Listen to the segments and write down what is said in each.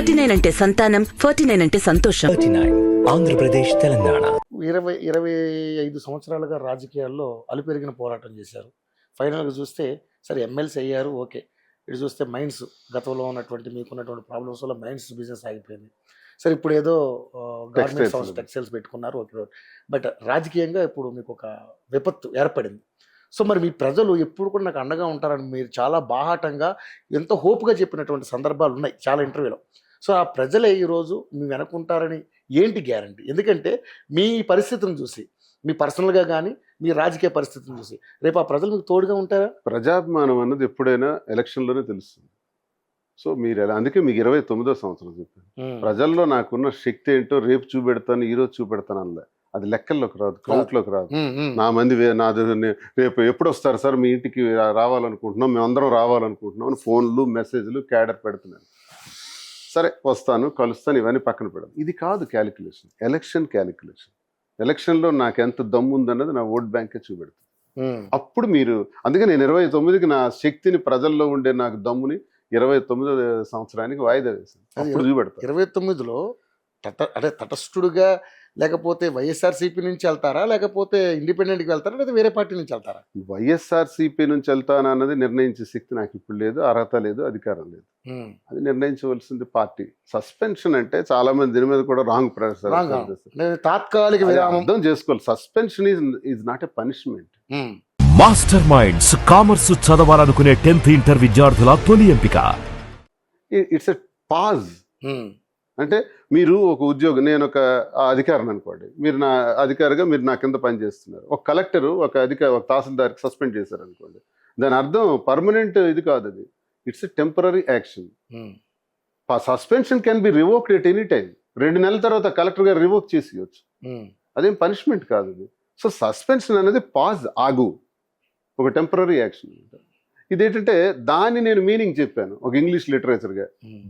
39 అంటే సంతానం, 49 అంటే సంతోషం. 39 ఆంధ్రప్రదేశ్, తెలంగాణ. 25 సంవత్సరాలుగా రాజకీయాల్లో అలుపెరిగిన పోరాటం చేశారు. ఫైనల్గా చూస్తే సరే ఎమ్మెల్సీ అయ్యారు, ఓకే. ఇటు చూస్తే మైన్స్ గతంలో ఉన్నటువంటి మీకున్నటువంటి ప్రాబ్లమ్స్ వల్ల మైన్స్ బిజినెస్ ఆగిపోయింది. సరే ఇప్పుడు ఏదో గవర్నమెంట్ సంస్థ టెక్స్టైల్స్ పెట్టుకున్నారు, ఓకే. బట్ రాజకీయంగా ఇప్పుడు మీకు ఒక విపత్తు ఏర్పడింది. సో మరి మీ ప్రజలు ఎప్పుడు కూడా నాకు అండగా ఉంటారని మీరు చాలా బాహాటంగా ఎంతో హోప్గా చెప్పినటువంటి సందర్భాలు ఉన్నాయి చాలా ఇంటర్వ్యూలో. సో ఆ ప్రజలే ఈరోజు మీ వెనకుంటారని ఏంటి గ్యారంటీ? ఎందుకంటే మీ పరిస్థితిని చూసి, మీ పర్సనల్గా కానీ మీ రాజకీయ పరిస్థితిని చూసి రేపు ఆ ప్రజలు మీకు తోడుగా ఉంటారా? ప్రజాభిమానం అన్నది ఎప్పుడైనా ఎలక్షన్లోనే తెలుస్తుంది. సో మీరు అందుకే మీకు 29వ సంవత్సరం చెప్పాను, ప్రజల్లో నాకున్న శక్తి ఏంటో రేపు చూపెడతాను, ఈరోజు చూపెడతాను అనలే. అది లెక్కల్లోకి రాదు, కౌంట్లోకి రాదు. నా మంది నాది రేపు ఎప్పుడు వస్తారు సార్ మీ ఇంటికి రావాలనుకుంటున్నాం, మేమందరం రావాలనుకుంటున్నాం అని ఫోన్లు మెసేజ్లు క్యాడర్ పెడుతున్నాను. సరే వస్తాను, కలుస్తాను, ఇవన్నీ పక్కన పెడతాను. ఇది కాదు క్యాలిక్యులేషన్, ఎలక్షన్ క్యాలిక్యులేషన్. ఎలక్షన్లో నాకు ఎంత దమ్ము ఉందన్నది నా ఓట్ బ్యాంకే చూపెడుతుంది. అప్పుడు మీరు అందుకే నేను 29కి నా శక్తిని ప్రజల్లో ఉండే నాకు దమ్ముని 29వ సంవత్సరానికి వాయిదా వేశాను. అప్పుడు చూపెడతాను. 29లో అంటే తటస్థుడుగా లేకపోతే వైఎస్ఆర్సీపీ నుంచి వెళ్తారా, లేకపోతే ఇండిపెండెంట్కి వెళ్తారా, లేదా వేరే పార్టీ నుంచి వెళ్తారా? వైఎస్ఆర్సీపీ నుంచి వెళ్తానా అన్నది నిర్ణయించే శక్తి నాకు ఇప్పుడు లేదు, అర్హత లేదు, అధికారం లేదు. అది నిర్ణయించవలసింది పార్టీ. సస్పెన్షన్ అంటే చాలా మంది దీని మీద కూడా రాంగ్ తాత్కాలిక విరామం అర్థం చేసుకోవాలి. Suspension is not a punishment. Master minds commerce చదవాలనుకునే 10th ఇంటర్ విద్యార్థుల తొలి ఎంపిక. It's a pause. అంటే మీరు ఒక ఉద్యోగం, నేను ఒక అధికారిని అనుకోండి, మీరు నా అధికారిగా మీరు నా కింద పనిచేస్తున్నారు. ఒక కలెక్టరు ఒక తహసీల్దార్కి సస్పెండ్ చేశారు అనుకోండి, దాని అర్థం పర్మనెంట్ ఇది కాదు, అది it's a temporary action. Suspension can be revoked at any time. 2 నెలల తర్వాత కలెక్టర్ గారు రివోక్ చేసేయచ్చు, అదేం పనిష్మెంట్ కాదు అది. సో సస్పెన్షన్ అనేది పాజ్, ఆగు, ఒక టెంపరీ యాక్షన్. ఇదేంటంటే దాన్ని నేను మీనింగ్ చెప్పాను ఒక ఇంగ్లీష్ లిటరేచర్గా.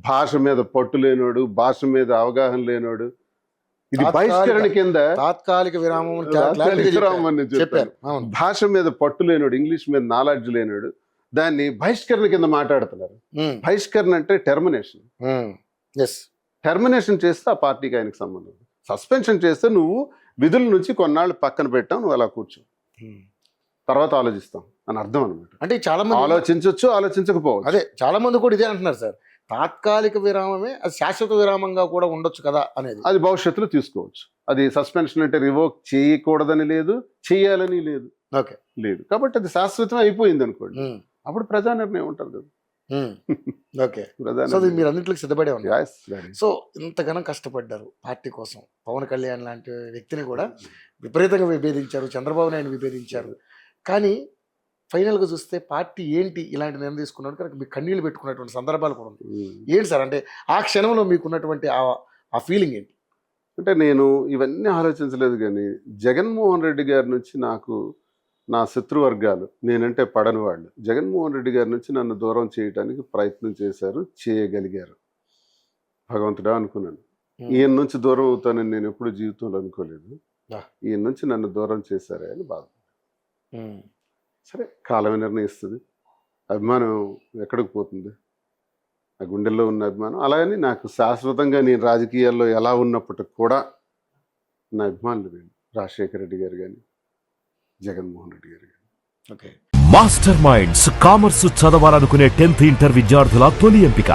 భాష మీద పట్టు లేనోడు, భాష మీద అవగాహన లేనోడు, ఇది బహిష్కరణ కింద తాత్కాలిక విరామం అని చెప్పాను. భాష మీద పట్టు లేనోడు, ఇంగ్లీష్ మీద నాలెడ్జ్ లేనోడు, దాన్ని బహిష్కరణ కింద మాట్లాడుతున్నారు. బహిష్కరణ అంటే టెర్మినేషన్. టెర్మినేషన్ చేస్తే ఆ పార్టీకి ఆయనకు సంబంధం. సస్పెన్షన్ చేస్తే నువ్వు విధుల నుంచి కొన్నాళ్ళు పక్కన పెట్టావు, నువ్వు అలా కూర్చో, తర్వాత ఆలోచిస్తాం అని అర్థం అనమాట. అంటే చాలా మంది ఆలోచించవచ్చు, ఆలోచించకపోవచ్చు. అదే చాలా మంది కూడా ఇదే అంటున్నారు సార్, తాత్కాలిక విరామమే అది శాశ్వత విరామంగా కూడా ఉండొచ్చు కదా అనేది. అది భవిష్యత్తులో తీసుకోవచ్చు. అది సస్పెన్షన్ అంటే రివోక్ చేయకూడదని లేదు, చేయాలని లేదు, ఓకే లేదు. కాబట్టి అది శాశ్వతం అయిపోయింది అనుకోండి, అప్పుడు ప్రజా నిర్ణయం ఉంటుంది కదా. ఓకే, సో మీరు అన్నింటికి సిద్ధపడే ఉన్నారు. సో ఇంతగానో కష్టపడ్డారు పార్టీ కోసం. పవన్ కళ్యాణ్ లాంటి వ్యక్తిని కూడా విపరీతంగా విభేదించారు, చంద్రబాబు నాయుడు విభేదించారు. కానీ ఫైనల్గా చూస్తే పార్టీ ఏంటి ఇలాంటి నిర్ణయం తీసుకున్నాడు కనుక మీకు కన్నీళ్ళు పెట్టుకున్నటువంటి సందర్భాలు కూడా ఉన్నాయి. ఏంటి సార్ అంటే ఆ క్షణంలో మీకున్నటువంటి ఆ ఫీలింగ్ ఏంటి? అంటే నేను ఇవన్నీ ఆలోచించలేదు, కానీ జగన్మోహన్ రెడ్డి గారి నుంచి నాకు నా శత్రువర్గాలు, నేనంటే పడని వాళ్ళు, జగన్మోహన్ రెడ్డి గారి నుంచి నన్ను దూరం చేయడానికి ప్రయత్నం చేశారు, చేయగలిగారు. భగవంతుడా అనుకున్నాను. ఈయన నుంచి దూరం అవుతానని నేను ఎప్పుడు జీవితంలో అనుకోలేదు. ఈయన నుంచి నన్ను దూరం చేశారే అని బాధ. సరే, కాలమే నిర్ణయిస్తుంది. అభిమానం ఎక్కడికి పోతుంది, ఆ గుండెల్లో ఉన్న అభిమానం. అలాగని నాకు శాశ్వతంగా నేను రాజకీయాల్లో ఎలా ఉన్నప్పటికి కూడా నా అభిమానులు వేరు. రాజశేఖర రెడ్డి గారు కానీ, జగన్మోహన్ రెడ్డి గారు కానీ. ఓకే. మాస్టర్ మైండ్స్ కామర్స్ చదవాలనుకునే 10th ఇంటర్ విద్యార్థుల తొలి ఎంపిక.